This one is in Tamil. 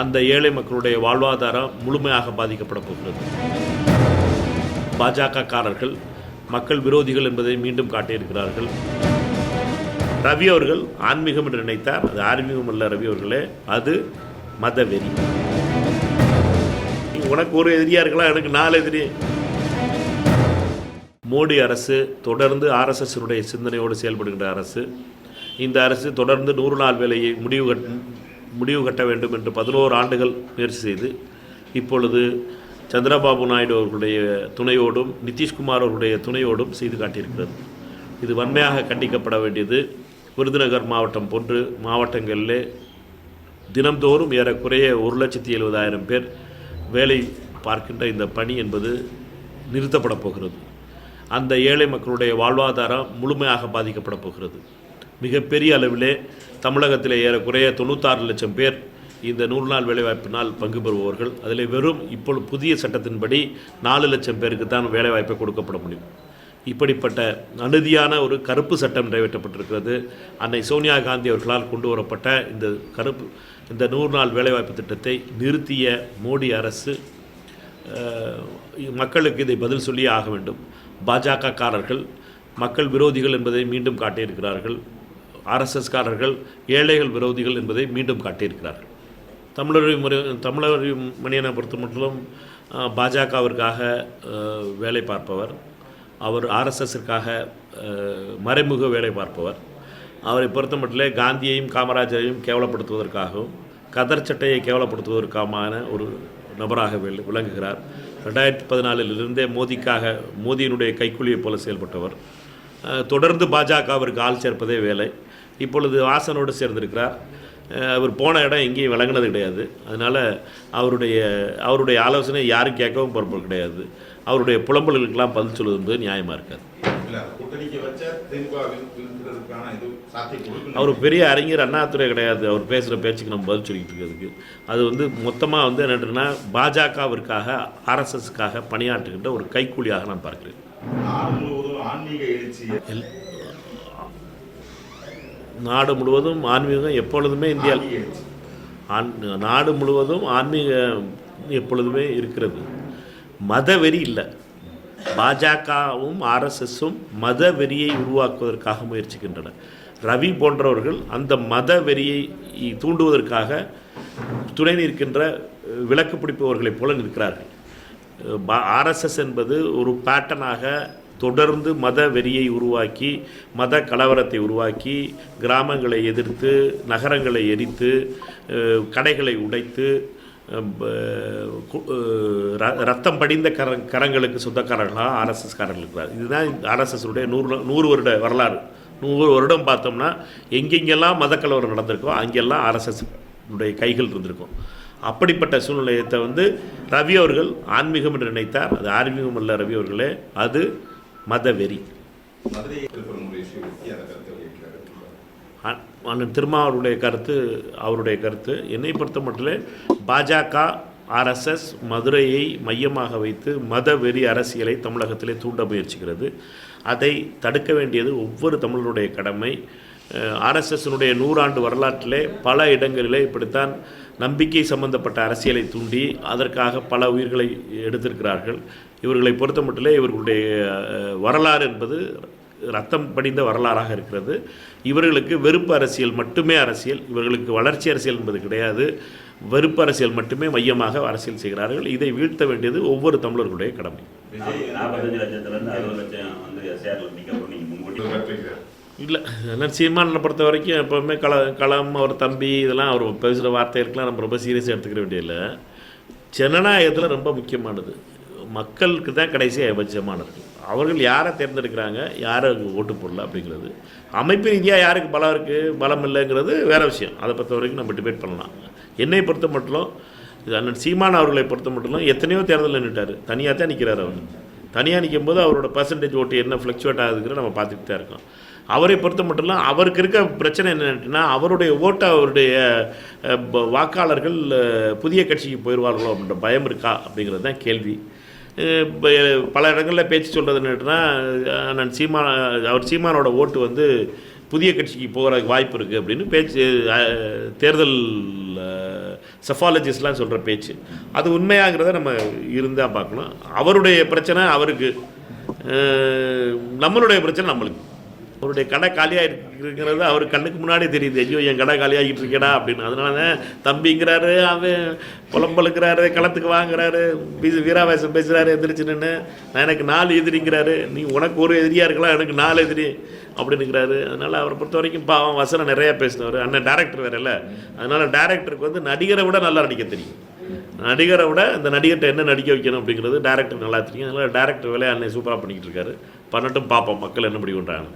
அந்த ஏழை மக்களுடைய வாழ்வாதாரம் முழுமையாக பாதிக்கப்பட போகிறது. பாஜகக்காரர்கள் மக்கள் விரோதிகள் என்பதை மீண்டும் காட்டியிருக்கிறார்கள். ரவி அவர்கள் ஆன்மீகம் என்று நினைத்தார். அது ஆன்மீகம் அல்ல ரவி அவர்களே, அது மதவெறி. உனக்கு ஒரு எதிரியா இருக்கலாம், எனக்கு 4 எதிரி. மோடி அரசு தொடர்ந்து ஆர்எஸ்எஸ்னுடைய சிந்தனையோடு செயல்படுகின்ற அரசு. இந்த அரசு தொடர்ந்து 100 நாள் வேலையை முடிவு கட்ட வேண்டும் என்று 11 ஆண்டுகள் முயற்சி செய்து இப்பொழுது சந்திரபாபு நாயுடு அவர்களுடைய துணையோடும் நிதிஷ்குமார் அவர்களுடைய துணையோடும் செய்து காட்டியிருக்கிறது. இது வன்மையாக கண்டிக்கப்பட வேண்டியது. விருதுநகர் மாவட்டம் போன்று மாவட்டங்களிலே தினம்தோறும் ஏறக்குறைய 1,70,000 பேர் வேலை பார்க்கின்ற இந்த பணி என்பது நிறுத்தப்பட போகிறது. அந்த ஏழை மக்களுடைய வாழ்வாதாரம் முழுமையாக பாதிக்கப்பட போகிறது. மிகப்பெரிய அளவிலே தமிழகத்தில் ஏறக்குறைய 96 லட்சம் பேர் இந்த 100 நாள் வேலைவாய்ப்பினால் பங்கு பெறுபவர்கள். அதில் வெறும் இப்பொழுது புதிய சட்டத்தின்படி 4 லட்சம் பேருக்கு தான் வேலைவாய்ப்பை கொடுக்கப்பட முடியும். இப்படிப்பட்ட அநீதியான ஒரு கருப்பு சட்டம் நிறைவேற்றப்பட்டிருக்கிறது. அன்னை சோனியா காந்தி அவர்களால் கொண்டு வரப்பட்ட இந்த 100 நாள் வேலைவாய்ப்பு திட்டத்தை நிறுத்திய மோடி அரசு மக்களுக்கு இதை பதில் சொல்லியே ஆக வேண்டும். பாஜகக்காரர்கள் மக்கள் விரோதிகள் என்பதை மீண்டும் காட்டியிருக்கிறார்கள். ஆர்எஸ்எஸ்காரர்கள் ஏழைகள் விரோதிகள் என்பதை மீண்டும் காட்டியிருக்கிறார்கள். தமிழர் மணியனை பொறுத்த மட்டும் பாஜகவிற்காக வேலை பார்ப்பவர், அவர் ஆர்எஸ்எஸ்ஸிற்காக மறைமுக வேலை பார்ப்பவர். அவரை பொறுத்த மட்டும் காந்தியையும் காமராஜரையும் கேவலப்படுத்துவதற்காகவும் கதர் சட்டையை கேவலப்படுத்துவதற்கான ஒரு நபராக விளங்குகிறார். 2014 மோதியினுடைய கைக்கூலியைப் போல செயல்பட்டவர். தொடர்ந்து பாஜகவிற்கு ஆள் சேர்ப்பதே வேலை. இப்பொழுது வாசனோடு சேர்ந்திருக்கிறார். அவர் போன இடம் எங்கேயும் விளங்கினது கிடையாது. அதனால் அவருடைய ஆலோசனை யாரும் கேட்கவும் பொறுப்பு கிடையாது. அவருடைய புலம்பல்களுக்கெல்லாம் பதில் சொல்வது என்பது நியாயமாக இருக்காது. அவர் பெரிய அறிஞர் அண்ணாதுரை கிடையாது. அவர் பேசுகிற பேச்சுக்கு நம்ம பதில் சொல்லிக்கிட்டு இருக்கிறதுக்கு அது மொத்தமாக என்னென்னா பாஜகவிற்காக ஆர்எஸ்எஸ்க்காக பணியாற்றுகின்ற ஒரு கைக்கூலியாக நான் பார்க்கிறேன். நாடு முழுவதும் ஆன்மீகம் எப்பொழுதுமே நாடு முழுவதும் ஆன்மீகம் எப்பொழுதுமே இருக்கிறது. மதவெறி இல்லை. பாஜகவும் ஆர்எஸ்எஸும் மதவெறியை உருவாக்குவதற்காக முயற்சிக்கின்றன. ரவி போன்றவர்கள் அந்த மதவெறியை தூண்டுவதற்காக துணை நிற்கின்ற விளக்கு பிடிப்பவர்களைப் போல நிற்கிறார்கள். ஆர்எஸ்எஸ் என்பது ஒரு பேட்டர்னாக தொடர்ந்து மத வெறியை உருவாக்கி மத கலவரத்தை உருவாக்கி கிராமங்களை எதிர்த்து நகரங்களை எரித்து கடைகளை உடைத்து ரத்தம் படிந்த கரங்களுக்கு சொந்தக்காரர்களாக ஆர்எஸ்எஸ்காரர்கள் இருக்கிறார். இதுதான் ஆர்எஸ்எஸ்னுடைய 100 வருட வரலாறு. 100 வருடம் பார்த்தோம்னா எங்கெங்கெல்லாம் மத கலவரம் நடந்திருக்கோ அங்கெல்லாம் ஆர்எஸ்எஸ்னுடைய கைகள் இருந்திருக்கும். அப்படிப்பட்ட சூழ்நிலையத்தை ரவி அவர்கள் ஆன்மீகம் என்று நினைத்தார். அது ஆன்மீகம் அல்ல ரவி அவர்களே, அது மதவெறி. அண்ணன் திருமாவளுடைய கருத்து அவருடைய கருத்து. என்னை பொறுத்த மட்டும் பாஜக ஆர்எஸ்எஸ் மதுரையை மையமாக வைத்து மதவெறி அரசியலை தமிழகத்திலே தூண்ட முயற்சிக்கிறது. அதை தடுக்க வேண்டியது ஒவ்வொரு தமிழருடைய கடமை. ஆர்எஸ்எஸ்னுடைய 100 ஆண்டு வரலாற்றிலே பல இடங்களிலே இப்படித்தான் நம்பிக்கை சம்பந்தப்பட்ட அரசியலை தூண்டி அதற்காக பல உயிர்களை எடுத்திருக்கிறார்கள். இவர்களை பொறுத்த மட்டும் இவர்களுடைய வரலாறு என்பது ரத்தம் படிந்த வரலாறாக இருக்கிறது. இவர்களுக்கு வெறுப்பு அரசியல் மட்டுமே அரசியல். இவர்களுக்கு வளர்ச்சி அரசியல் என்பது கிடையாது. வெறுப்பு அரசியல் மட்டுமே மையமாக அரசியல் செய்கிறார்கள். இதை வீழ்த்த வேண்டியது ஒவ்வொரு தமிழர்களுடைய கடமை. இல்லை, ஆனால் சீமானை பொறுத்த வரைக்கும் எப்போவுமே களம் அவர் தம்பி இதெல்லாம் அவர் பேசுகிற வார்த்தைகளுக்கெல்லாம் நம்ம ரொம்ப சீரியஸாக எடுத்துக்கிற வேண்டியதில்லை. ஜனநாயகத்தில் ரொம்ப முக்கியமானது மக்களுக்கு தான் கடைசியாக அவசியமானது. அவர்கள் யாரை தேர்ந்தெடுக்கிறாங்க, யாரை ஓட்டு போடல அப்படிங்கிறது. அமைப்பு ரீதியாக யாருக்கு பலம் இருக்குது பலம் இல்லைங்கிறது வேறு விஷயம். அதை பொறுத்த வரைக்கும் நம்ம டிபேட் பண்ணலாம். என்னை பொறுத்த மட்டும் அண்ணன் சீமான் அவர்களை பொறுத்த மட்டும் எத்தனையோ தேர்தலில் நின்றுட்டார். தனியாக தான் நிற்கிறார். அவர் தனியாக நிற்கும் போது அவரோட பர்சன்டேஜ் ஓட்டு என்ன ஃப்ளக்சுவேட் ஆகுதுங்கிற நம்ம பார்த்துட்டு தான் இருக்கோம். அவரை பொறுத்த மட்டும் அவருக்கு இருக்க பிரச்சனை என்னென்னா அவருடைய ஓட்டை அவருடைய வாக்காளர்கள் புதிய கட்சிக்கு போயிடுவார்களோ அப்படின்ற பயம் இருக்கா அப்படிங்கிறது தான் கேள்வி. பல இடங்களில் பேச்சு சொல்கிறது என்னன்னா நான் சீமானோட ஓட்டு புதிய கட்சிக்கு போகிறதுக்கு வாய்ப்பு இருக்குது அப்படின்னு பேச்சு தேர்தல் செஃபாலஜிஸ்ட்லாம் சொல்கிற பேச்சு. அது உண்மையாகிறத நம்ம இருந்தால் பார்க்கணும். அவருடைய பிரச்சனை அவருக்கு, நம்மளுடைய பிரச்சனை நம்மளுக்கு. அவருடைய கடை காலியாக இருக்கிறது அவர் கண்ணுக்கு முன்னாடியே தெரியுது. ஐயோ என் கடை காலியாகிட்டு இருக்கேடா அப்படின்னு. அதனால தான் தம்பிங்கிறாரு, அவன் புலம்பலுக்கிறாரு, களத்துக்கு வாங்குறாரு, வீராவேசம் பேசுகிறாரு, எந்திரிச்சு நின்று நான் எனக்கு 4 எதிரிங்கிறாரு. நீ உனக்கு ஒரு எதிரியாக இருக்கலாம், எனக்கு 4 எதிரி அப்படின்னுக்கிறாரு. அதனால் அவரை பொறுத்த வரைக்கும் பாவம் வசனம் நிறையா பேசினவர். அண்ணன் டேரக்டர் வேறு இல்லை. அதனால் டேரக்டருக்கு வந்து நடிகரை விட நல்லா நடிக்க தெரியும். நடிகரை விட இந்த நடிகர்கிட்ட என்ன நடிக்க வைக்கணும் அப்படிங்கிறது டேரக்டர் நல்லா தெரியும். அதனால் டேரக்டர் வேலையை அண்ணன் சூப்பராக பண்ணிக்கிட்டு இருக்காரு. பண்ணட்டும், பார்ப்போம் மக்கள் என்ன முடிவு பண்ணுறாங்க.